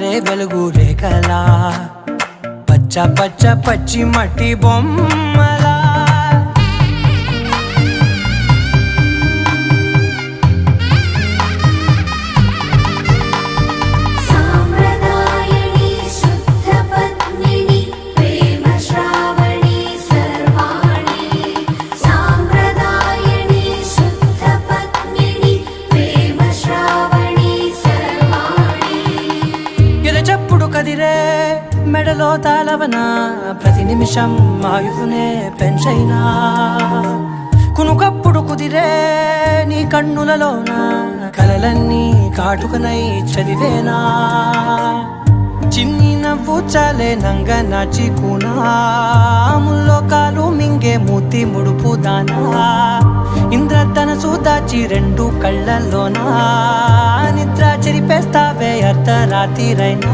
జారే వెలుగు రేఖలా పచ్చ పచ్చ పచ్చి మట్టి బొమ్మలా చెప్పుడు కదిరే మెడలో తాళవన ప్రతి నిమిషం ఆయుధునే పెంచైనా కునుకప్పుడు కుదిరే నీ కన్నులలోన కలలన్నీ కాటుకనై చదివేనా చిన్ని నవ్వు చాలే నంగ నాచి కూనాముల్లో కాలు మింగే మూతి ముడుపు దానా ఇంద్రధనసు దాచి రెండు కళ్ళల్లోనా నిద్ర చెరిపేస్తావే అర్ధరాత్రిరైనా